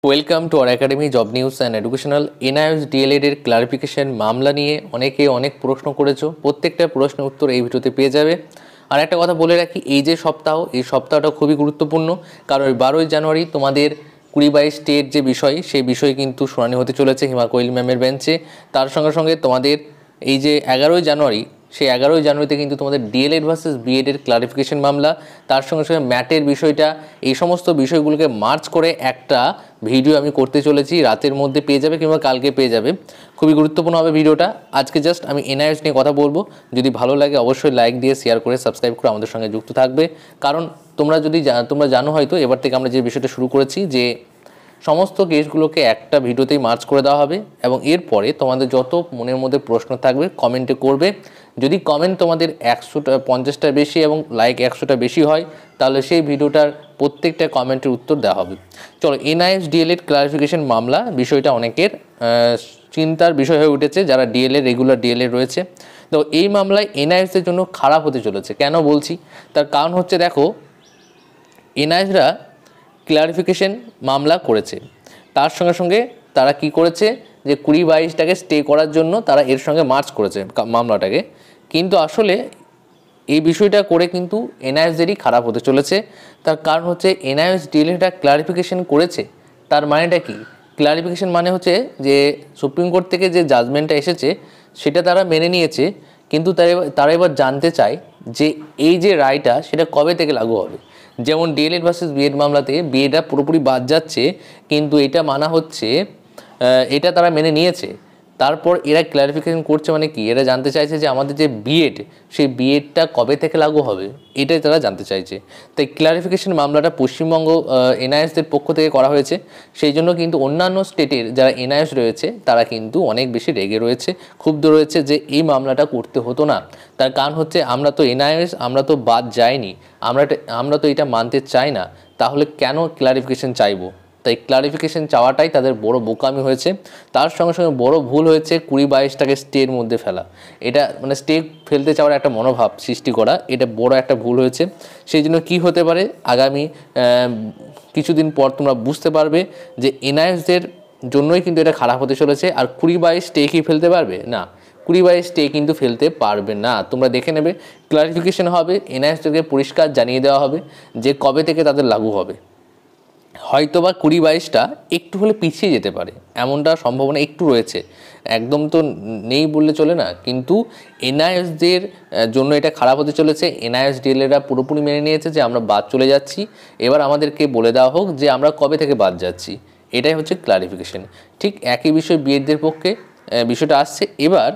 Welcome to our academy job news and educational NIS DElEd এর clarification মামলা নিয়ে অনেকে অনেক প্রশ্ন করেছো। প্রত্যেকটা প্রশ্নের উত্তর এই ভিডিওতে পেয়ে যাবে। আর একটা কথা বলে রাখি, এই যে এই সপ্তাহটা খুবই গুরুত্বপূর্ণ, কারণ 12ই জানুয়ারি তোমাদের 20-22 স্টেট যে বিষয়, সেই বিষয় কিন্তু শুনানি হতে চলেছে হিমা কোয়েল ম্যামের বেঞ্চে। তার সঙ্গে সঙ্গে তোমাদের এই যে 11ই জানুয়ারি, সেই 11ই জানুয়ারিতে কিন্তু তোমাদের ডিএলএড ভার্সেস বিএড এর ক্লারিফিকেশন মামলা, তার সঙ্গে সঙ্গে ম্যাটের বিষয়টা, এই সমস্ত বিষয়গুলোকে মার্চ করে একটা ভিডিও আমি করতে চলেছি। রাতের মধ্যে পেয়ে যাবে কিংবা কালকে পেয়ে যাবে। খুবই গুরুত্বপূর্ণ হবে ভিডিওটা। আজকে জাস্ট আমি এনআইএস নিয়ে কথা বলবো। যদি ভালো লাগে অবশ্যই লাইক দিয়ে শেয়ার করে সাবস্ক্রাইব করে আমাদের সঙ্গে যুক্ত থাকবে। কারণ তোমরা জানো হয়তো, এবার থেকে আমরা যে বিষয়টা শুরু করেছি যে সমস্ত কেসগুলোকে একটা ভিডিওতেই মার্চ করে দেওয়া হবে, এবং এরপরে তোমাদের যত মনের মধ্যে প্রশ্ন থাকবে কমেন্টে করবে। যদি কমেন্ট তোমাদের 150টা বেশি এবং লাইক 100টা বেশি হয়, তাহলে সেই ভিডিওটার প্রত্যেকটা কমেন্টের উত্তর দেওয়া হবে। চলো, এনআইএস ডিএলএড ক্লারিফিকেশন মামলা বিষয়টা অনেকের চিন্তার বিষয় হয়ে উঠেছে যারা রেগুলার ডিএলএড রয়েছে। তো এই মামলায় এনআইএসের জন্য খারাপ হতে চলেছে। কেন বলছি? তার কারণ হচ্ছে, দেখো, এনআইএসরা ক্লারিফিকেশন মামলা করেছে, তার সঙ্গে সঙ্গে তারা কি করেছে যে 20-22টাকে স্টে করার জন্য তারা এর সঙ্গে মার্চ করেছে মামলাটাকে। কিন্তু আসলে এই বিষয়টা করে কিন্তু এনআইএসদেরই খারাপ হতে চলেছে। তার কারণ হচ্ছে, এনআইএস ডিএলএডটা ক্লারিফিকেশন করেছে, তার মানেটা কি? ক্লারিফিকেশন মানে হচ্ছে যে সুপ্রিম কোর্ট থেকে যে জাজমেন্টটা এসেছে সেটা তারা মেনে নিয়েছে, কিন্তু তারা এবার জানতে চায় যে এই যে রায়টা সেটা কবে থেকে লাগু হবে। যেমন ডিএলএড ভার্সেস বিএড মামলাতে বিএডটা পুরোপুরি বাদ যাচ্ছে, কিন্তু এটা মানা হচ্ছে, এটা তারা মেনে নিয়েছে। তারপর এরা ক্লারিফিকেশন করছে, মানে কি? এরা জানতে চাইছে যে আমাদের যে বিএড, সেই বিএডটা কবে থেকে লাগু হবে, এটাই তারা জানতে চাইছে। তাই ক্লারিফিকেশন মামলাটা পশ্চিমবঙ্গ এনআইএসদের পক্ষ থেকে করা হয়েছে। সেই জন্য কিন্তু অন্যান্য স্টেটের যারা এনআইএস রয়েছে তারা কিন্তু অনেক বেশি রেগে রয়েছে, ক্ষুব্ধ রয়েছে যে এই মামলাটা করতে হতো না। তার কারণ হচ্ছে, আমরা তো এনআইএস, আমরা তো বাদ যাইনি, আমরা তো এটা মানতে চাই না, তাহলে কেন ক্লারিফিকেশন চাইবো? তাই ক্লারিফিকেশন চাওয়াটাই তাদের বড় বোকামি হয়েছে। তার সঙ্গে সঙ্গে বড় ভুল হয়েছে 20-22টাকে স্টের মধ্যে ফেলা। এটা মানে স্টে ফেলতে চাওয়ার একটা মনোভাব সৃষ্টি করা, এটা বড় একটা ভুল হয়েছে। সেই জন্য কী হতে পারে আগামী কিছুদিন পর তোমরা বুঝতে পারবে যে এনআইএসদের জন্যই কিন্তু এটা খারাপ হতে চলেছে। আর 20-22 স্টে কি ফেলতে পারবে? না, 20-22 স্টে কিন্তু ফেলতে পারবে না। তোমরা দেখে নেবে, ক্লারিফিকেশন হবে, এনআইএসদেরকে পরিষ্কার জানিয়ে দেওয়া হবে যে কবে থেকে তাদের লাগু হবে। হয়তোবা 20-22টা একটু হলে পিছিয়ে যেতে পারে, এমনটা সম্ভাবনা একটু রয়েছে, একদম তো নেই বললে চলে না। কিন্তু এনআইএসদের জন্য এটা খারাপ হতে চলেছে। এনআইএস ডিএলএরা পুরোপুরি মেনে নিয়েছে যে আমরা বাদ চলে যাচ্ছি, এবার আমাদেরকে বলে দেওয়া হোক যে আমরা কবে থেকে বাদ যাচ্ছি। এটাই হচ্ছে ক্লারিফিকেশন। ঠিক একই বিষয় বিএডদের পক্ষে বিষয়টা আসছে। এবার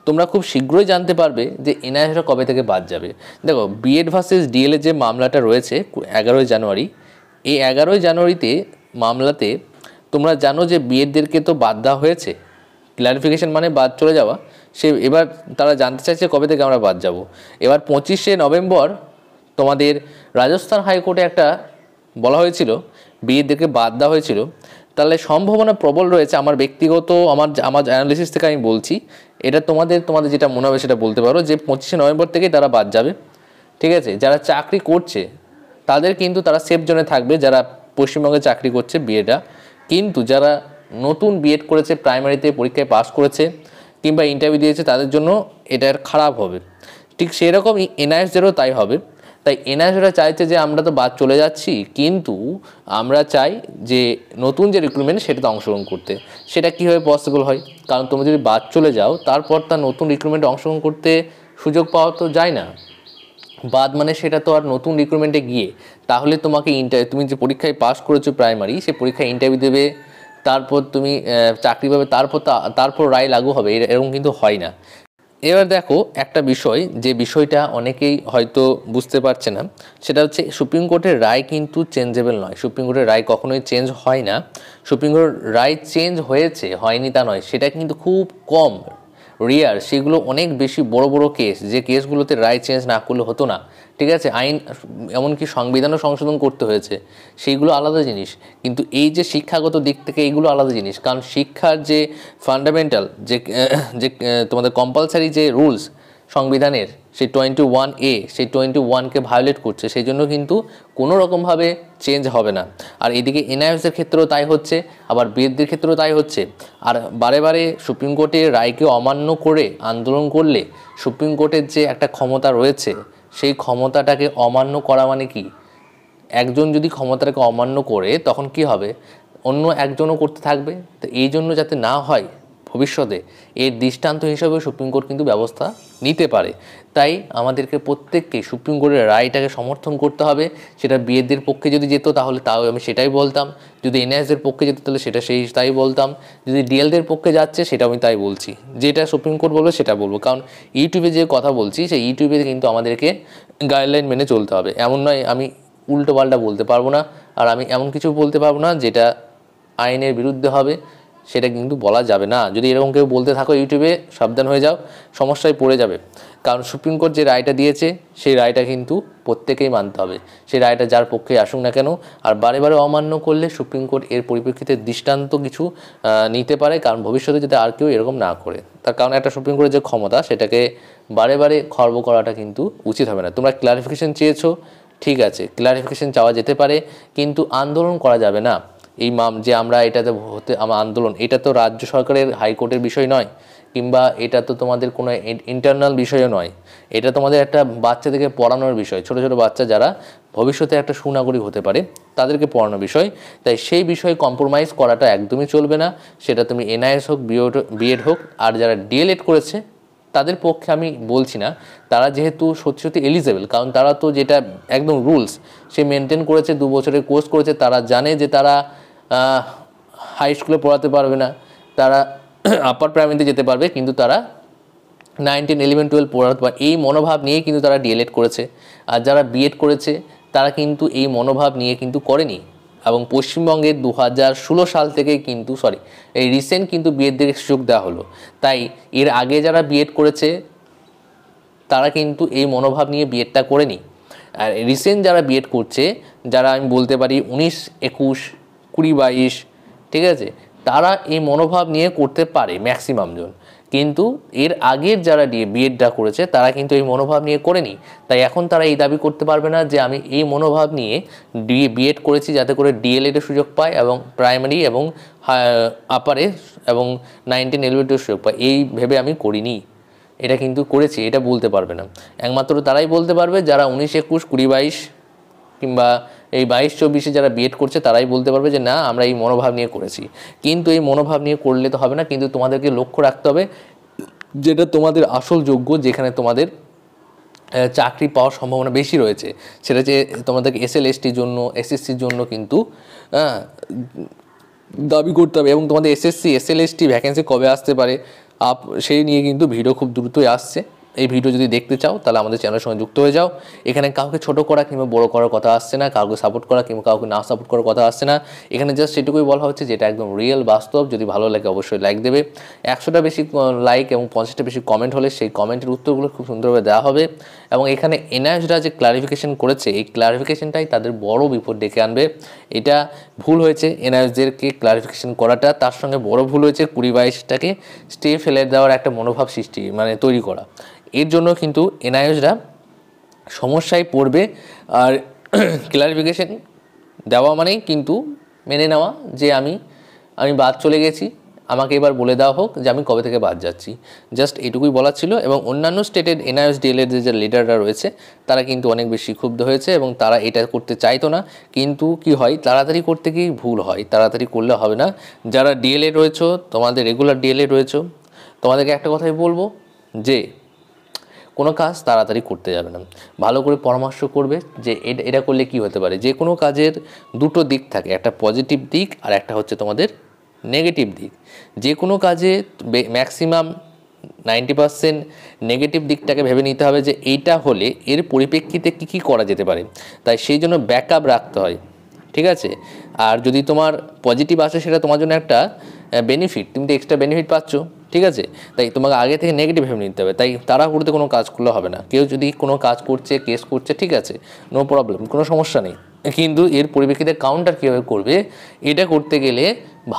তোমরা খুব শীঘ্রই জানতে পারবে যে এনআইএসরা কবে থেকে বাদ যাবে। দেখো, বিএড ভার্সেস ডিএলএ যে মামলাটা রয়েছে 11ই জানুয়ারি, এই 11ই জানুয়ারিতে মামলাতে তোমরা জানো যে বিএডদেরকে তো বাদ দেওয়া হয়েছে। ক্লারিফিকেশন মানে বাদ চলে যাওয়া। এবার তারা জানতে চাইছে কবে থেকে আমরা বাদ যাব। এবার 25শে নভেম্বর তোমাদের রাজস্থান হাইকোর্টে একটা বলা হয়েছিল, বিএডদেরকে বাদ দেওয়া হয়েছিল। তাহলে সম্ভাবনা প্রবল রয়েছে, আমার ব্যক্তিগত আমার অ্যানালিসিস থেকে আমি বলছি, এটা তোমাদের যেটা মনে হবে সেটা বলতে পারো, যে 25শে নভেম্বর থেকেই তারা বাদ যাবে। ঠিক আছে? যারা চাকরি করছে তাদের কিন্তু তারা সেফ জোনে থাকবে, যারা পশ্চিমবঙ্গে চাকরি করছে বিএডরা। কিন্তু যারা নতুন বিএড করেছে, প্রাইমারিতে পরীক্ষায় পাস করেছে কিংবা ইন্টারভিউ দিয়েছে, তাদের জন্য এটা খারাপ হবে। ঠিক সেরকমই এনআইএসদেরও তাই হবে। তাই এনআইএসরা চাইছে যে আমরা তো বাদ চলে যাচ্ছি, কিন্তু আমরা চাই যে নতুন যে রিক্রুটমেন্ট সেটাতে অংশগ্রহণ করতে। সেটা কীভাবে পসিবল হয়? কারণ তুমি যদি বাদ চলে যাও, তারপর তার নতুন রিক্রুটমেন্টে অংশগ্রহণ করতে সুযোগ পাওয়া তো যায় না। বাদ মানে সেটা তো আর নতুন রিক্রুটমেন্টে গিয়ে, তাহলে তোমাকে তুমি যে পরীক্ষায় পাস করেছো প্রাইমারি, সেই পরীক্ষায় ইন্টারভিউ দেবে, তারপর তুমি চাকরি পাবে, তারপর রায় লাগু হবে, এরকম কিন্তু হয় না। এবার দেখো একটা বিষয়, যে বিষয়টা অনেকেই হয়তো বুঝতে পারছে না, সেটা হচ্ছে সুপ্রিম কোর্টের রায় কিন্তু চেঞ্জেবল নয়। সুপ্রিম কোর্টের রায় কখনোই চেঞ্জ হয় না। সুপ্রিম কোর্টের রায় চেঞ্জ হয়নি তা নয়, সেটা কিন্তু খুব কম, রিয়ার। সেগুলো অনেক বেশি বড় বড় কেস, যে কেসগুলোতে রায় চেঞ্জ না করলে হতো না। ঠিক আছে? আইন, এমনকি সংবিধানও সংশোধন করতে হয়েছে, সেইগুলো আলাদা জিনিস। কিন্তু এই যে শিক্ষাগত দিক থেকে এইগুলো আলাদা জিনিস। কারণ শিক্ষার যে ফান্ডামেন্টাল যে তোমাদের কম্পালসারি যে রুলস, সংবিধানের সেই 21A সেই 21কে ভায়োলেট করছে, সেই জন্য কিন্তু কোনো রকমভাবে চেঞ্জ হবে না। আর এদিকে এনআইএসের ক্ষেত্রেও তাই হচ্ছে, আবার বিএডদের ক্ষেত্রেও তাই হচ্ছে। আর বারে বারে সুপ্রিম কোর্টের রায়কে অমান্য করে আন্দোলন করলে সুপ্রিম কোর্টের যে একটা ক্ষমতা রয়েছে সেই ক্ষমতাটাকে অমান্য করা মানে কি, একজন যদি ক্ষমতাটাকে অমান্য করে তখন কি হবে, অন্য একজনও করতে থাকবে। তো এই জন্য যাতে না হয় ভবিষ্যতে, এর দৃষ্টান্ত হিসাবে সুপ্রিম কোর্ট কিন্তু ব্যবস্থা নিতে পারে। তাই আমাদেরকে প্রত্যেককে সুপ্রিম কোর্টের রায়টাকে সমর্থন করতে হবে। সেটা বিএডদের পক্ষে যদি যেত তাহলে তাও আমি সেটাই বলতাম, যদি এনআইএসের পক্ষে যেত তাহলে সেটা তাই বলতাম, যদি ডিএলদের পক্ষে যাচ্ছে সেটা আমি তাই বলছি, যেটা সুপ্রিম কোর্ট বলবে সেটা বলবো। কারণ ইউটিউবে যে কথা বলছি সেই ইউটিউবে কিন্তু আমাদেরকে গাইডলাইন মেনে চলতে হবে। এমন নয় আমি উল্টো পাল্টা বলতে পারবো না, আর আমি এমন কিছু বলতে পারবো না যেটা আইনের বিরুদ্ধে হবে, সেটা কিন্তু বলা যাবে না। যদি এরকম কেউ বলতে থাকো ইউটিউবে, সাবধান হয়ে যাও, সমস্যায় পড়ে যাবে। কারণ সুপ্রিম কোর্ট যে রায়টা দিয়েছে সেই রায়টা কিন্তু প্রত্যেকেই মানতে হবে, সেই রায়টা যার পক্ষে আসুক না কেন। আর বারে বারে অমান্য করলে সুপ্রিম কোর্ট এর পরিপ্রেক্ষিতে দৃষ্টান্ত কিছু নিতে পারে, কারণ ভবিষ্যতে যাতে আর কেউ এরকম না করে। তার কারণ একটা সুপ্রিম কোর্টের যে ক্ষমতা সেটাকে বারে বারে খর্ব করাটা কিন্তু উচিত হবে না। তোমরা ক্লারিফিকেশন চেয়েছো, ঠিক আছে, ক্লারিফিকেশন চাওয়া যেতে পারে, কিন্তু আন্দোলন করা যাবে না। এই যে আমরা এটাতে আমার আন্দোলন, এটা তো রাজ্য সরকারের হাইকোর্টের বিষয় নয়, কিংবা এটা তো তোমাদের কোনো ইন্টারনাল বিষয়ও নয়, এটা তোমাদের একটা বাচ্চাদেরকে পড়ানোর বিষয়। ছোট ছোট বাচ্চা যারা ভবিষ্যতে একটা সুনাগরিক হতে পারে তাদেরকে পড়ানোর বিষয়। তাই সেই বিষয়ে কম্প্রোমাইজ করাটা একদমই চলবে না। সেটা তুমি এনআইএস হোক, বিএড হোক, আর যারা ডিএলএড করেছে তাদের পক্ষে আমি বলছি না, তারা যেহেতু সত্যি সত্যি এলিজেবল, কারণ তারা তো যেটা একদম রুলস সে মেনটেন করেছে, 2 বছরের কোর্স করেছে, তারা জানে যে তারা হাই স্কুলে পড়াতে পারবে না, তারা আপার প্রাইমারিতে যেতে পারবে, কিন্তু তারা 9, 10, 11, 12 পড়াতে পারে, এই মনোভাব নিয়ে কিন্তু তারা ডিএলএড করেছে। আর যারা বিএড করেছে তারা কিন্তু এই মনোভাব নিয়ে কিন্তু করেনি। এবং পশ্চিমবঙ্গে 2016 সাল থেকে কিন্তু এই রিসেন্ট কিন্তু বিএডদের সুযোগ দেওয়া হলো। তাই এর আগে যারা বিএড করেছে তারা কিন্তু এই মনোভাব নিয়ে বিএডটা করেনি। আর রিসেন্ট যারা বিএড করছে, যারা আমি বলতে পারি 19, 21, 20, 22, ঠিক আছে, তারা এই মনোভাব নিয়ে করতে পারে ম্যাক্সিমাম জন। কিন্তু এর আগের যারা বিএডটা করেছে তারা কিন্তু এই মনোভাব নিয়ে করেনি। তাই এখন তারা এই দাবি করতে পারবে না যে আমি এই মনোভাব নিয়ে বিএড করেছি যাতে করে ডিএলএড এর সুযোগ পায়, এবং প্রাইমারি এবং আপারে এবং 9, 10, 11 এর সুযোগ পায়, এই ভেবে আমি করিনি, এটা কিন্তু করেছি, এটা বলতে পারবে না। একমাত্র তারাই বলতে পারবে যারা 19, 21, 20, 22 কিংবা এই 22, 24 যারা বিএড করছে তারাই বলতে পারবে যে না আমরা এই মনোভাব নিয়ে করেছি। কিন্তু এই মনোভাব নিয়ে করলে তো হবে না, কিন্তু তোমাদেরকে লক্ষ্য রাখতে হবে যেটা তোমাদের আসল যোগ্য, যেখানে তোমাদের চাকরি পাওয়ার সম্ভাবনা বেশি রয়েছে, সেটা যে তোমাদেরকে SL/STর জন্য, SSCর জন্য কিন্তু দাবি করতে হবে। এবং তোমাদের SSC, SL/ST ভ্যাকেন্সি কবে আসতে পারে সেই নিয়ে কিন্তু ভিডিও খুব দ্রুতই আসছে। এই ভিডিও যদি দেখতে চাও তাহলে আমাদের চ্যানেলের সঙ্গে যুক্ত হয়ে যাও। এখানে কাউকে ছোট করা কিংবা বড় করার কথা আসছে না, কাউকে সাপোর্ট করা কিংবা কাউকে না সাপোর্ট করার কথা আসছে না। এখানে জাস্ট সেটুকুই বলা হচ্ছে যেটা একদম রিয়েল বাস্তব। যদি ভালো লাগে অবশ্যই লাইক দেবে। 100টা বেশি লাইক এবং 50টা বেশি কমেন্ট হলে সেই কমেন্টের উত্তরগুলো খুব সুন্দরভাবে দেওয়া হবে। এবং এখানে এনআইএসরা যে ক্লারিফিকেশন করেছে এই ক্লারিফিকেশনটাই তাদের বড় বিপদ ডেকে আনবে। এটা ভুল হয়েছে এনআইএসদেরকে ক্লারিফিকেশন করাটা, তার সঙ্গে বড় ভুল হয়েছে 20-22টাকে স্টে ফেলে দেওয়ার একটা মনোভাব সৃষ্টি তৈরি করা। এর জন্য কিন্তু এনআইএসরা সমস্যায় পড়বে। আর ক্লারিফিকেশন দেওয়া মানেই কিন্তু মেনে নেওয়া যে আমি বাদ চলে গেছি, আমাকে এবার বলে দেওয়া হোক যে আমি কবে থেকে বাদ যাচ্ছি। জাস্ট এটুকুই বলার ছিল। এবং অন্যান্য স্টেটের এনআইএস ডিএলএড যে লিডাররা রয়েছে তারা কিন্তু অনেক বেশি ক্ষুব্ধ হয়েছে এবং তারা এটা করতে চাইতো না। কিন্তু কি হয়, তাড়াতাড়ি করতে গিয়ে ভুল হয়, তাড়াতাড়ি করলে হবে না। যারা ডিএলএড রয়েছে, তোমাদের রেগুলার ডিএলএড রয়েছে, তোমাদেরকে একটা কথাই বলবো যে কোনো কাজ তাড়াতাড়ি করতে যাবে না, ভালো করে পরামর্শ করবে যে এটা করলে কি হতে পারে। যে কোনো কাজের দুটো দিক থাকে, একটা পজিটিভ দিক আর একটা হচ্ছে তোমাদের নেগেটিভ দিক। যে কোনো কাজে ম্যাক্সিমাম 90% নেগেটিভ দিকটাকে ভেবে নিতে হবে যে এইটা হলে এর পরিপ্রেক্ষিতে কী কী করা যেতে পারে, তাই সেই জন্য ব্যাকআপ রাখতে হয়, ঠিক আছে। আর যদি তোমার পজিটিভ আসে সেটা তোমার জন্য একটা বেনিফিট, তুমি তো এক্সট্রা বেনিফিট পাচ্ছ, ঠিক আছে। তাই তোমাকে আগে থেকে নেগেটিভ ভেবে নিতে হবে। তাই তারা করতে কোনো কাজ করলে হবে না। কেউ যদি কোনো কাজ করছে, কেস করছে, ঠিক আছে, নো প্রবলেম, কোনো সমস্যা নেই। কিন্তু এর পরিপ্রেক্ষিতে কাউন্টার কীভাবে করবে, এটা করতে গেলে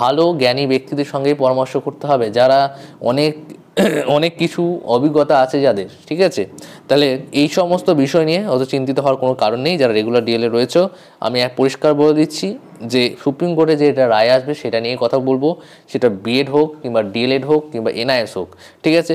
ভালো জ্ঞানী ব্যক্তিদের সঙ্গেই পরামর্শ করতে হবে, যারা অনেক অনেক কিছু অভিজ্ঞতা আছে যাদের, ঠিক আছে? তাহলে এই সমস্ত বিষয় নিয়ে অত চিন্তিত হওয়ার কোনো কারণ নেই। যারা রেগুলার ডিএলএ রয়েছে, আমি পরিষ্কার বলে দিচ্ছি যে সুপ্রিম কোর্টে যে এটা রায় আসবে সেটা নিয়ে কথা বলবো, সেটা বিএড হোক কিংবা ডিএলএড হোক কিংবা এনআইএস হোক, ঠিক আছে?